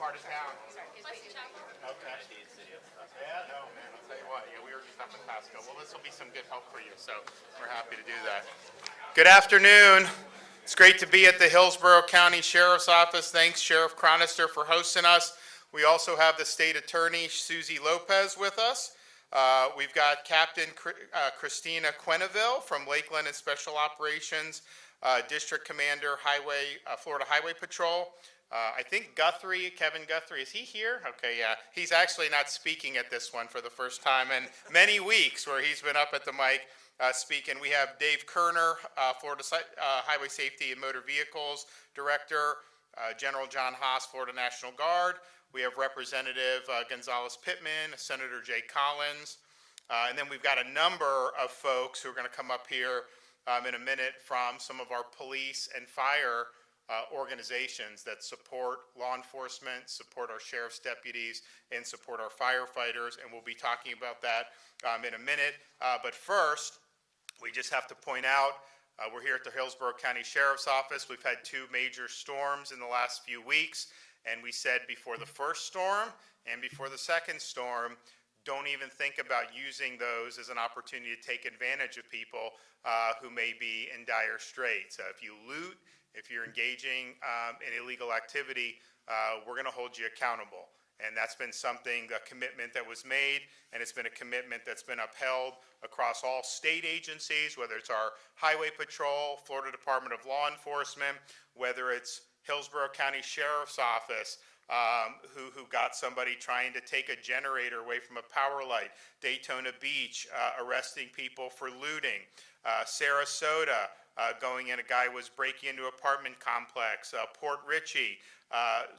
part of town. Okay. Yeah, no, man, I'll tell you what. Yeah, we were just up in Pasco. Well, this will be some good help for you, so we're happy to do that. Good afternoon. It's great to be at the Hillsborough County Sheriff's Office. Thanks, Sheriff Cronister, for hosting us. We also have the State Attorney, Susie Lopez, with us. We've got Captain Christina Quenneville from Lakeland and Special Operations, District Commander, Florida Highway Patrol. I think Kevin Guthrie, is he here? Okay, yeah. He's actually not speaking at this one for the first time in many weeks where he's been up at the mic speaking. We have Dave Kerner, Florida Highway Safety and Motor Vehicles Director, General John Haas, Florida National Guard. We have Representative Gonzalez Pittman, Senator Jay Collins, and then we've got a number of folks who are going to come up here in a minute from some of our police and fire organizations that support law enforcement, support our sheriff's deputies, and support our firefighters, and we'll be talking about that in a minute. But first, we just have to point out, we're here at the Hillsborough County Sheriff's Office. We've had two major storms in the last few weeks, and we said before the first storm and before the second storm, don't even think about using those as an opportunity to take advantage of people who may be in dire straits. If you loot, if you're engaging in illegal activity, we're going to hold you accountable. And that's been something, a commitment that was made, and it's been a commitment that's been upheld across all state agencies, whether it's our Highway Patrol, Florida Department of Law Enforcement, whether it's Hillsborough County Sheriff's Office, who got somebody trying to take a generator away from a power light, Daytona Beach, arresting people for looting, Sarasota, going in, a guy was breaking into an apartment complex, Port Richey,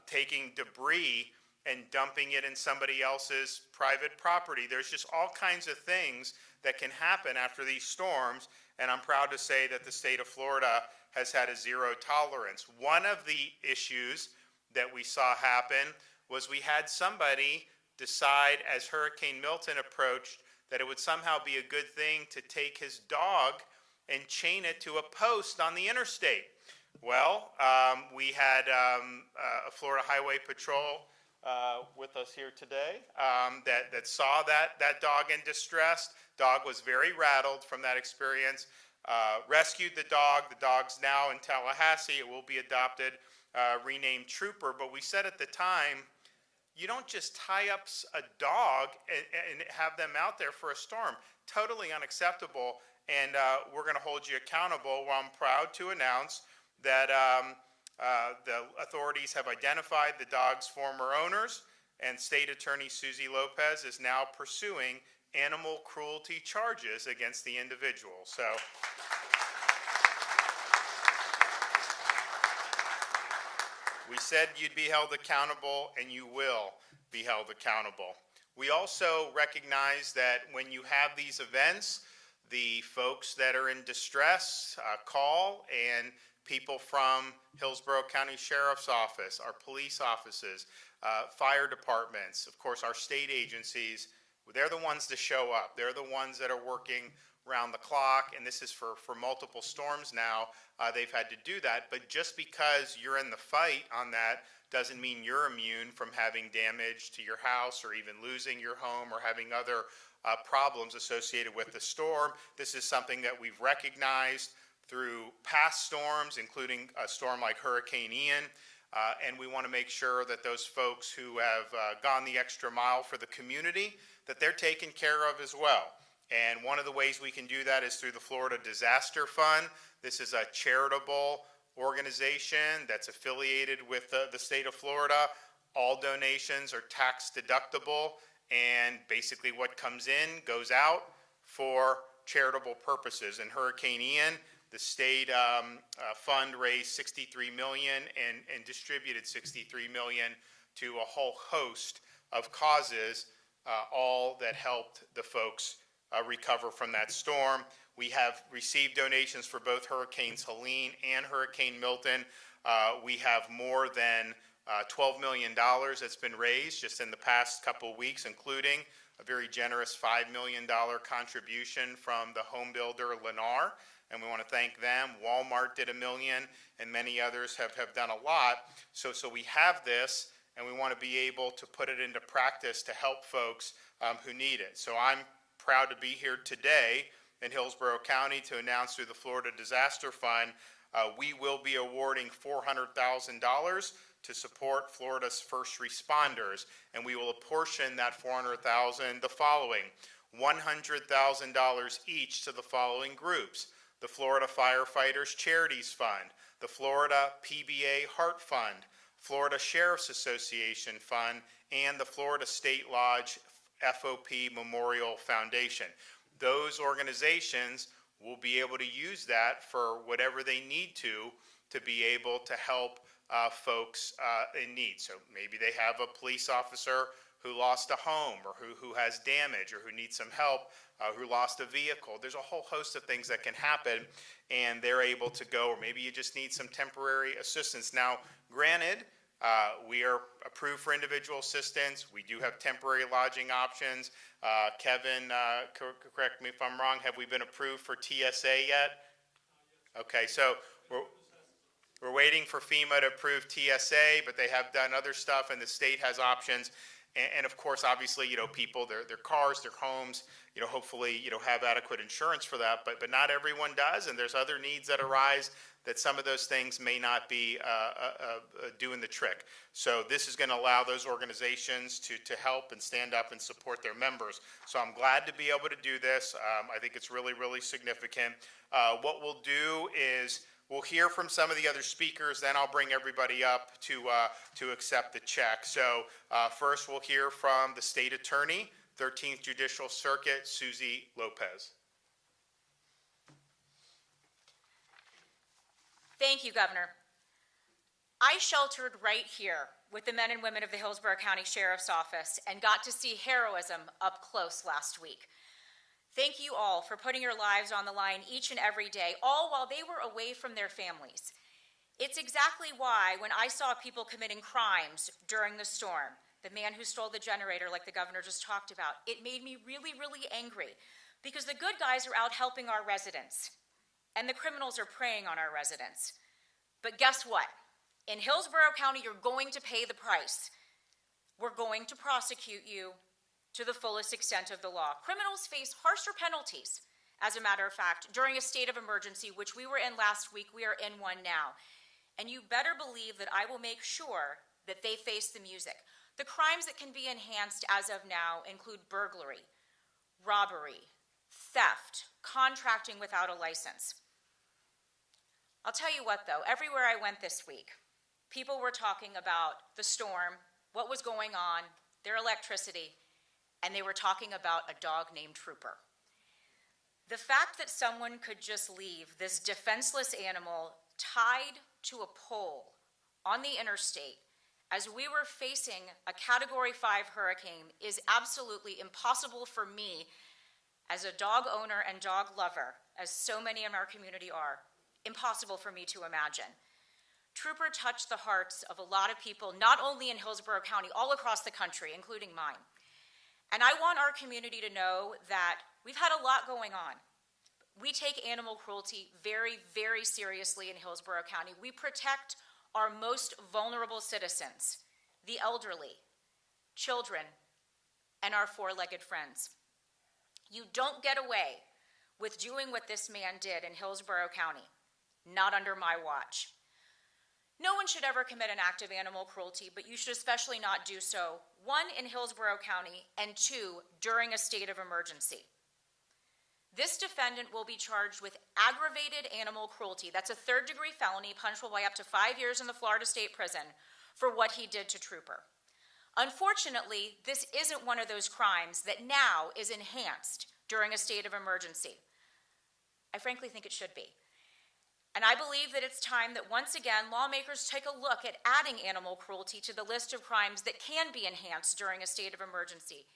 taking debris and dumping it in somebody else's private property. There's just all kinds of things that can happen after these storms, and I'm proud to say that the state of Florida has had a zero tolerance. One of the issues that we saw happen was we had somebody decide, as Hurricane Milton approached, that it would somehow be a good thing to take his dog and chain it to a post on the interstate. Well, we had a Florida Highway Patrol with us here today that saw that dog in distress. Dog was very rattled from that experience, rescued the dog. The dog's now in Tallahassee. It will be adopted, renamed Trooper. But we said at the time, you don't just tie up a dog and have them out there for a storm. Totally unacceptable. And we're going to hold you accountable. Well, I'm proud to announce that the authorities have identified the dog's former owners, and State Attorney Susie Lopez is now pursuing animal cruelty charges against the individual. So we said you'd be held accountable, and you will be held accountable. We also recognize that when you have these events, the folks that are in distress call, and people from Hillsborough County Sheriff's Office, our police offices, fire departments, of course our state agencies, they're the ones to show up. They're the ones that are working around the clock, and this is for multiple storms now. They've had to do that, but just because you're in the fight on that doesn't mean you're immune from having damage to your house or even losing your home or having other problems associated with the storm. This is something that we've recognized through past storms, including a storm like Hurricane Ian, and we want to make sure that those folks who have gone the extra mile for the community, that they're taken care of as well. And one of the ways we can do that is through the Florida Disaster Fund. This is a charitable organization that's affiliated with the state of Florida. All donations are tax deductible, and basically what comes in goes out for charitable purposes. In Hurricane Ian, the state fund raised $63 million and distributed $63 million to a whole host of causes, all that helped the folks recover from that storm. We have received donations for both Hurricanes Helene and Hurricane Milton. We have more than $12 million that's been raised just in the past couple of weeks, including a very generous $5 million contribution from the home builder Lennar, and we want to thank them. Walmart did $1 million, and many others have done a lot. So we have this, and we want to be able to put it into practice to help folks who need it. So I'm proud to be here today in Hillsborough County to announce through the Florida Disaster Fund, we will be awarding $400,000 to support Florida's first responders, and we will apportion that $400,000 the following: $100,000 each to the following groups: the Florida Firefighters Charities Fund, the Florida PBA Heart Fund, Florida Sheriff's Association Fund, and the Florida State Lodge FOP Memorial Foundation. Those organizations will be able to use that for whatever they need to be able to help folks in need. So maybe they have a police officer who lost a home, or who has damage, or who needs some help, who lost a vehicle. There's a whole host of things that can happen, and they're able to go, or maybe you just need some temporary assistance. Now, granted, we are approved for individual assistance. We do have temporary lodging options. Kevin, correct me if I'm wrong, have we been approved for TSA yet? Okay, so we're waiting for FEMA to approve TSA, but they have done other stuff, and the state has options. And of course, obviously, people, their cars, their homes, hopefully, have adequate insurance for that, but not everyone does, and there's other needs that arise that some of those things may not be doing the trick. So this is going to allow those organizations to help and stand up and support their members. So I'm glad to be able to do this. I think it's really, really significant. What we'll do is we'll hear from some of the other speakers, then I'll bring everybody up to accept the check. So first we'll hear from the State Attorney, 13th Judicial Circuit, Susie Lopez. Thank you, Governor. I sheltered right here with the men and women of the Hillsborough County Sheriff's Office and got to see heroism up close last week. Thank you all for putting your lives on the line each and every day, all while they were away from their families. It's exactly why when I saw people committing crimes during the storm, the man who stole the generator like the governor just talked about, it made me really, really angry, because the good guys are out helping our residents and the criminals are preying on our residents. But guess what? In Hillsborough County, you're going to pay the price. We're going to prosecute you to the fullest extent of the law. Criminals face harsher penalties, as a matter of fact, during a state of emergency, which we were in last week. We are in one now. And you better believe that I will make sure that they face the music. The crimes that can be enhanced as of now include burglary, robbery, theft, contracting without a license. I'll tell you what, though, everywhere I went this week, people were talking about the storm, what was going on, their electricity, and they were talking about a dog named Trooper. The fact that someone could just leave this defenseless animal tied to a pole on the interstate as we were facing a Category 5 hurricane is absolutely impossible for me as a dog owner and dog lover, as so many in our community are, impossible for me to imagine. Trooper touched the hearts of a lot of people, not only in Hillsborough County, all across the country, including mine. And I want our community to know that we've had a lot going on. We take animal cruelty very, very seriously in Hillsborough County. We protect our most vulnerable citizens, the elderly, children, and our four-legged friends. You don't get away with doing what this man did in Hillsborough County, not under my watch. No one should ever commit an act of animal cruelty, but you should especially not do so, one, in Hillsborough County, and two, during a state of emergency. This defendant will be charged with aggravated animal cruelty. That's a third-degree felony punishable by up to 5 years in the Florida State Prison for what he did to Trooper. Unfortunately, this isn't one of those crimes that now is enhanced during a state of emergency. I frankly think it should be. And I believe that it's time that once again, lawmakers take a look at adding animal cruelty to the list of crimes that can be enhanced during a state of emergency.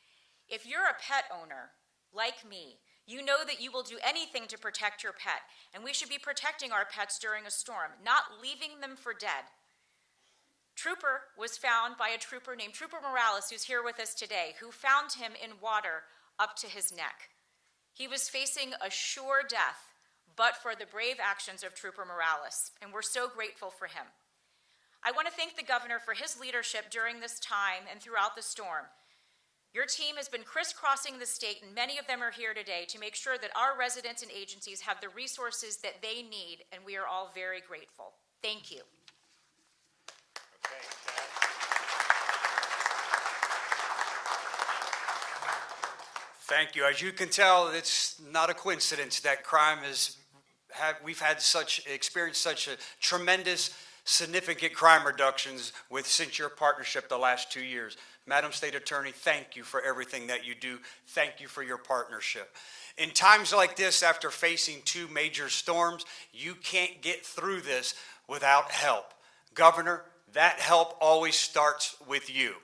If you're a pet owner, like me, you know that you will do anything to protect your pet, and we should be protecting our pets during a storm, not leaving them for dead. Trooper was found by a trooper named Trooper Morales, who's here with us today, who found him in water up to his neck. He was facing a sure death, but for the brave actions of Trooper Morales, and we're so grateful for him. I want to thank the governor for his leadership during this time and throughout the storm. Your team has been crisscrossing the state, and many of them are here today to make sure that our residents and agencies have the resources that they need, and we are all very grateful. Thank you. Okay, Thank you. As you can tell, it's not a coincidence that crime we've experienced such a tremendous, significant crime reductions since your partnership the last 2 years. Madam State Attorney, thank you for everything that you do. Thank you for your partnership. In times like this, after facing 2 major storms, you can't get through this without help. Governor, that help always starts with you.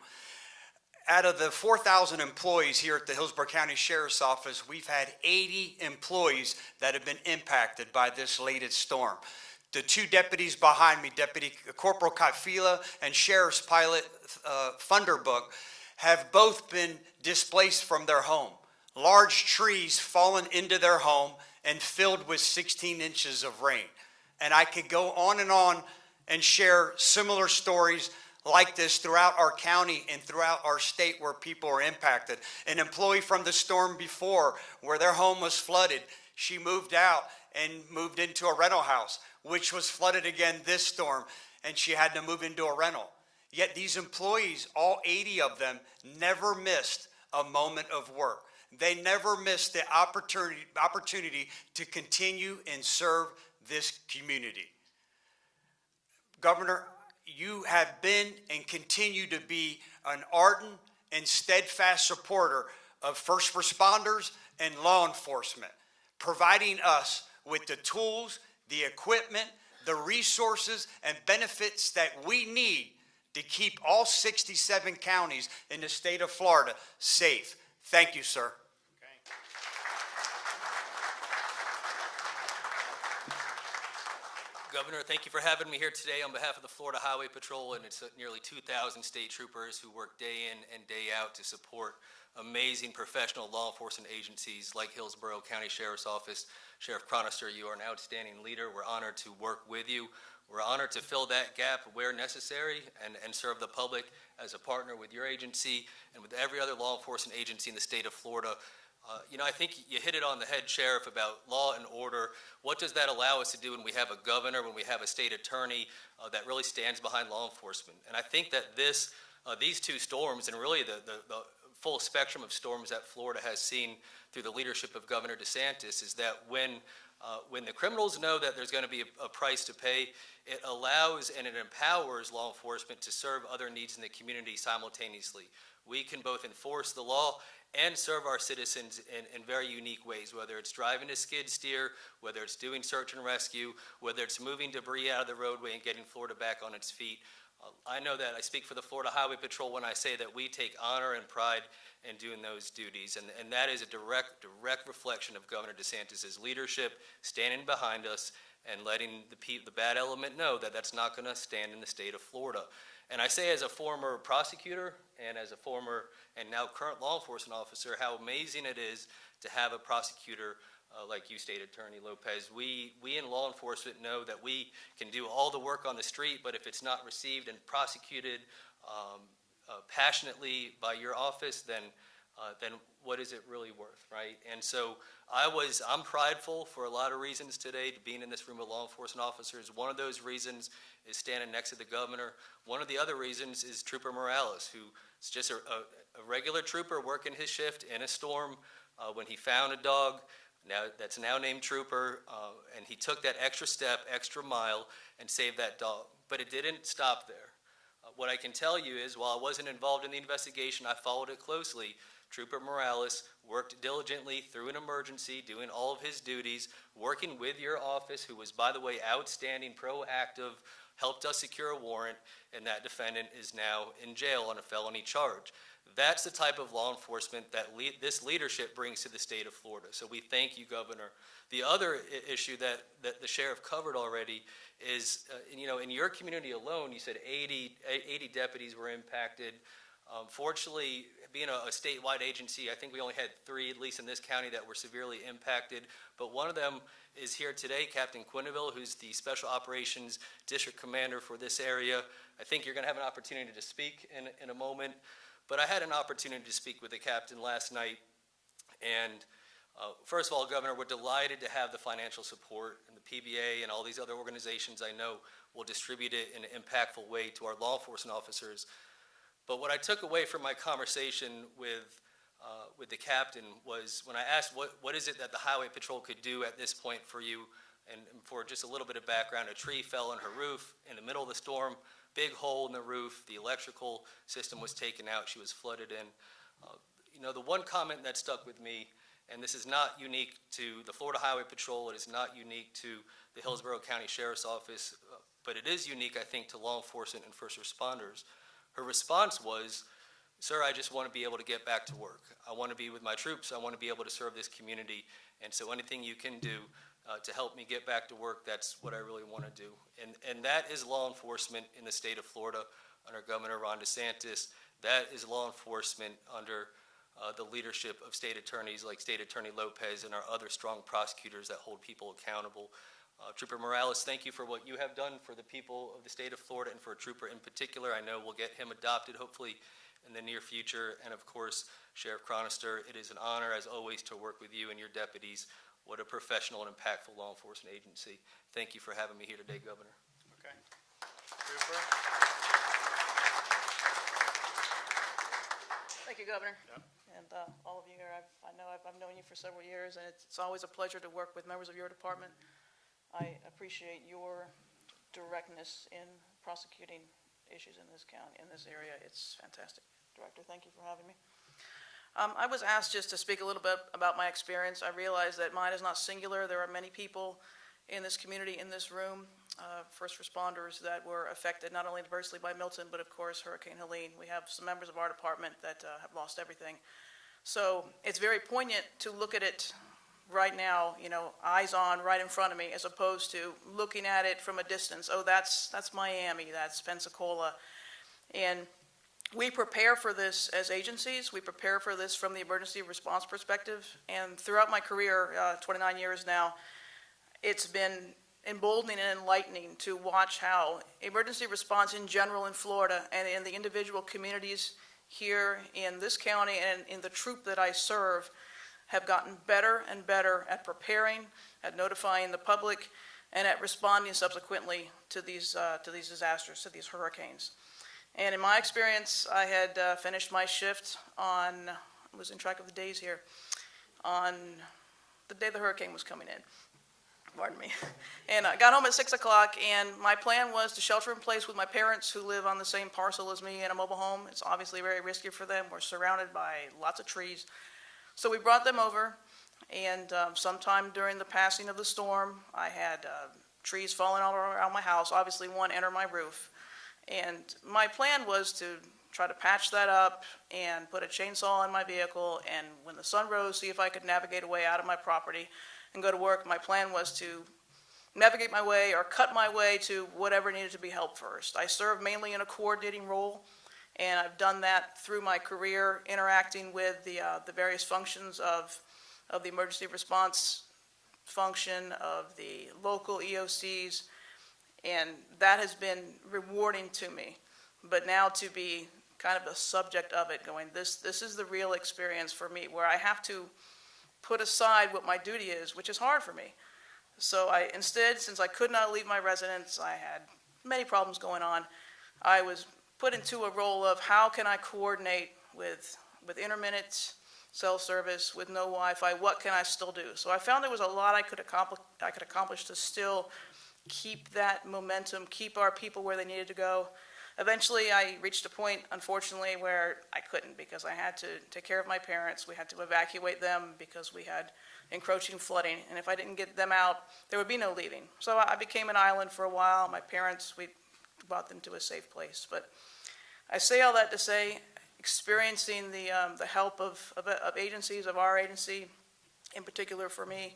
Out of the 4,000 employees here at the Hillsborough County Sheriff's Office, we've had 80 employees that have been impacted by this latest storm. The 2 deputies behind me, Deputy Corporal Kafila and Sheriff's Pilot Thunderbook, have both been displaced from their home. Large trees fallen into their home and filled with 16 inches of rain. And I could go on and share similar stories like this throughout our county and throughout our state where people are impacted. An employee from the storm before, where their home was flooded, she moved out and moved into a rental house, which was flooded again this storm, and she had to move into a rental. Yet these employees, all 80 of them, never missed a moment of work. They never missed the opportunity to continue and serve this community. Governor, you have been and continue to be an ardent and steadfast supporter of first responders and law enforcement, providing us with the tools, the equipment, the resources, and benefits that we need to keep all 67 counties in the state of Florida safe. Thank you, sir. Governor, thank you for having me here today on behalf of the Florida Highway Patrol and its nearly 2,000 state troopers who work day in and day out to support amazing professional law enforcement agencies like Hillsborough County Sheriff's Office. Sheriff Cronister, you are an outstanding leader. We're honored to work with you. We're honored to fill that gap where necessary and serve the public as a partner with your agency and with every other law enforcement agency in the state of Florida. I think you hit it on the head, Sheriff, about law and order. What does that allow us to do when we have a governor, when we have a state attorney that really stands behind law enforcement? And I think that these 2 storms, and really the full spectrum of storms that Florida has seen through the leadership of Governor DeSantis, is that when the criminals know that there's going to be a price to pay, it allows and it empowers law enforcement to serve other needs in the community simultaneously. We can both enforce the law and serve our citizens in very unique ways, whether it's driving a skid steer, whether it's doing search and rescue, whether it's moving debris out of the roadway and getting Florida back on its feet. I know that I speak for the Florida Highway Patrol when I say that we take honor and pride in doing those duties, and that is a direct reflection of Governor DeSantis' leadership, standing behind us and letting the bad element know that that's not going to stand in the state of Florida. And I say, as a former prosecutor and as a former and now current law enforcement officer, how amazing it is to have a prosecutor like you, State Attorney Lopez. We in law enforcement know that we can do all the work on the street, but if it's not received and prosecuted passionately by your office, then what is it really worth, right? And so I'm prideful for a lot of reasons today, being in this room of law enforcement officers. One of those reasons is standing next to the governor. One of the other reasons is Trooper Morales, who is just a regular trooper working his shift in a storm when he found a dog that's now named Trooper, and he took that extra step, extra mile, and saved that dog. But it didn't stop there. What I can tell you is, while I wasn't involved in the investigation, I followed it closely. Trooper Morales worked diligently through an emergency, doing all of his duties, working with your office, who was, by the way, outstanding, proactive, helped us secure a warrant, and that defendant is now in jail on a felony charge. That's the type of law enforcement that this leadership brings to the state of Florida. So we thank you, Governor. The other issue that the sheriff covered already is, in your community alone, you said 80 deputies were impacted. Fortunately, being a statewide agency, I think we only had 3, at least in this county, that were severely impacted. But one of them is here today, Captain Quinneville, who's the Special Operations District Commander for this area. I think you're going to have an opportunity to speak in a moment. But I had an opportunity to speak with the captain last night. And first of all, Governor, we're delighted to have the financial support, and the PBA and all these other organizations I know will distribute it in an impactful way to our law enforcement officers. But what I took away from my conversation with the captain was when I asked what is it that the Highway Patrol could do at this point for you, and for just a little bit of background, a tree fell on her roof in the middle of the storm, big hole in the roof, the electrical system was taken out, she was flooded in. The one comment that stuck with me, and this is not unique to the Florida Highway Patrol, it is not unique to the Hillsborough County Sheriff's Office, but it is unique, I think, to law enforcement and first responders. Her response was, "Sir, I just want to be able to get back to work. I want to be with my troops. I want to be able to serve this community. And so anything you can do to help me get back to work, that's what I really want to do." And that is law enforcement in the state of Florida under Governor Ron DeSantis. That is law enforcement under the leadership of state attorneys like State Attorney Lopez and our other strong prosecutors that hold people accountable. Trooper Morales, thank you for what you have done for the people of the state of Florida and for a trooper in particular. I know we'll get him adopted hopefully in the near future. And of course, Sheriff Chronister, it is an honor as always to work with you and your deputies. What a professional and impactful law enforcement agency. Thank you for having me here today, Governor. Okay. Trooper? Thank you, Governor. Yep. And all of you here, I know I've known you for several years, and it's always a pleasure to work with members of your department. I appreciate your directness in prosecuting issues in this county, in this area. It's fantastic. Director, thank you for having me. I was asked just to speak a little bit about my experience. I realize that mine is not singular. There are many people in this community, in this room, first responders that were affected not only adversely by Milton, but of course Hurricane Helene. We have some members of our department that have lost everything. So it's very poignant to look at it right now, eyes on, right in front of me, as opposed to looking at it from a distance. Oh, that's Miami, that's Pensacola. And we prepare for this as agencies. We prepare for this from the emergency response perspective. And throughout my career, 29 years now, it's been emboldening and enlightening to watch how emergency response in general in Florida and in the individual communities here in this county and in the troop that I serve have gotten better and better at preparing, at notifying the public, and at responding subsequently to these disasters, to these hurricanes. And in my experience, I had finished my shift on, I was in track of the days here, on the day the hurricane was coming in. Pardon me. And I got home at 6 o'clock, and my plan was to shelter in place with my parents who live on the same parcel as me in a mobile home. It's obviously very risky for them. We're surrounded by lots of trees. So we brought them over, and sometime during the passing of the storm, I had trees falling all around my house, obviously one entered my roof. And my plan was to try to patch that up and put a chainsaw in my vehicle, and when the sun rose, see if I could navigate a way out of my property and go to work. My plan was to navigate my way or cut my way to whatever needed to be helped first. I served mainly in a coordinating role, and I've done that through my career, interacting with the various functions of the emergency response function, of the local EOCs, and that has been rewarding to me. But now to be kind of the subject of it, going, this is the real experience for me, where I have to put aside what my duty is, which is hard for me. So I instead, since I could not leave my residence, I had many problems going on, I was put into a role of how can I coordinate with intermittent cell service, with no Wi-Fi, what can I still do? So I found there was a lot I could accomplish to still keep that momentum, keep our people where they needed to go. Eventually, I reached a point, unfortunately, where I couldn't, because I had to take care of my parents. We had to evacuate them because we had encroaching flooding, and if I didn't get them out, there would be no leaving. So I became an island for a while. My parents, we brought them to a safe place. But I say all that to say, experiencing the help of agencies, of our agency in particular for me,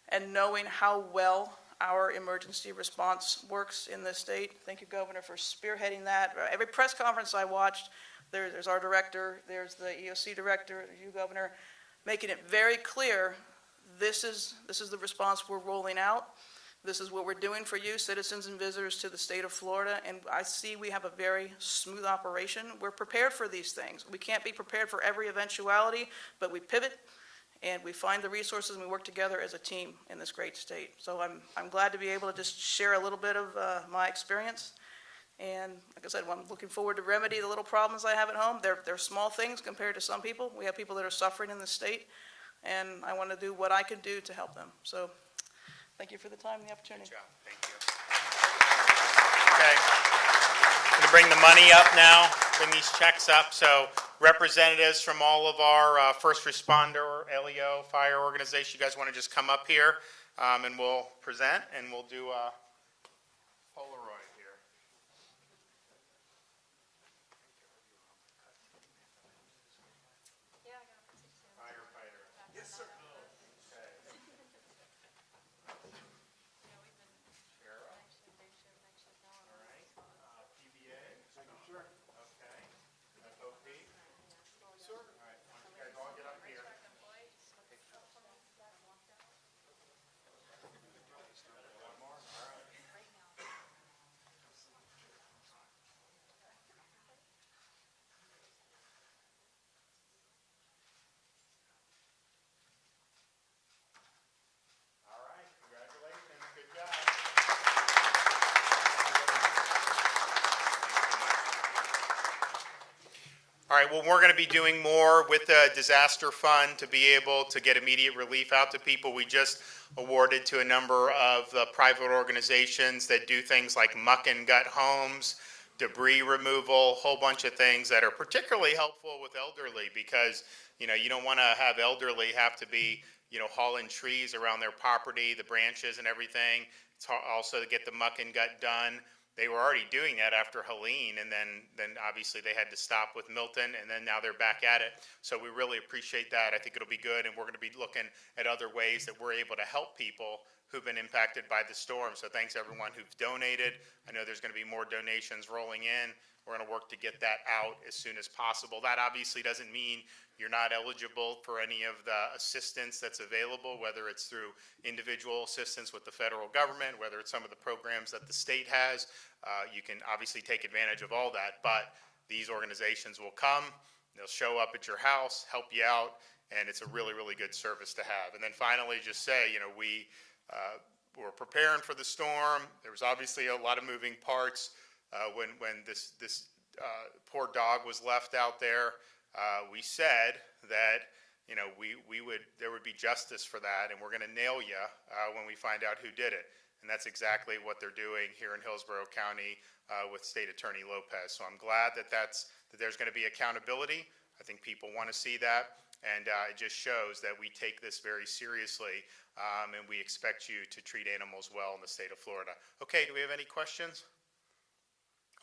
and knowing how well our emergency response works in this state. Thank you, Governor, for spearheading that. Every press conference I watched, there's our director, there's the EOC director, there's you, Governor, making it very clear, this is the response we're rolling out. This is what we're doing for you, citizens and visitors to the state of Florida, and I see we have a very smooth operation. We're prepared for these things. We can't be prepared for every eventuality, but we pivot, and we find the resources, and we work together as a team in this great state. So I'm glad to be able to just share a little bit of my experience. And like I said, I'm looking forward to remedy the little problems I have at home. They're small things compared to some people. We have people that are suffering in the state, and I want to do what I can do to help them. So thank you for the time and the opportunity. Good job. Thank you. Okay. I'm going to bring the money up now, bring these checks up. So representatives from all of our first responder, LEO, fire organization, you guys want to just come up here and we'll present and we'll do a Polaroid here. Firefighter. Yes, sir. PBA? Sure. Okay. FOP? Sure. All right, why don't you guys all get up here? One more? All right. All right, congratulations, good job. All right, well, we're going to be doing more with the disaster fund to be able to get immediate relief out to people. We just awarded to a number of private organizations that do things like muck and gut homes, debris removal, a whole bunch of things that are particularly helpful with elderly because, you know, you don't want to have elderly have to be, you know, hauling trees around their property, the branches and everything. It's also to get the muck and gut done. They were already doing that after Helene, and then obviously they had to stop with Milton, and then now they're back at it. So we really appreciate that. I think it'll be good, and we're going to be looking at other ways that we're able to help people who've been impacted by the storm. So thanks everyone who's donated. I know there's going to be more donations rolling in. We're going to work to get that out as soon as possible. That obviously doesn't mean you're not eligible for any of the assistance that's available, whether it's through individual assistance with the federal government, whether it's some of the programs that the state has. You can obviously take advantage of all that, but these organizations will come, they'll show up at your house, help you out, and it's a really, really good service to have. And then finally, just say, you know, we were preparing for the storm. There was obviously a lot of moving parts when this poor dog was left out there. We said that, you know, there would be justice for that, and we're going to nail you when we find out who did it. And that's exactly what they're doing here in Hillsborough County with State Attorney Lopez. So I'm glad that there's going to be accountability. I think people want to see that, and it just shows that we take this very seriously, and we expect you to treat animals well in the state of Florida. Okay, do we have any questions?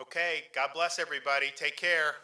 Okay, God bless everybody. Take care.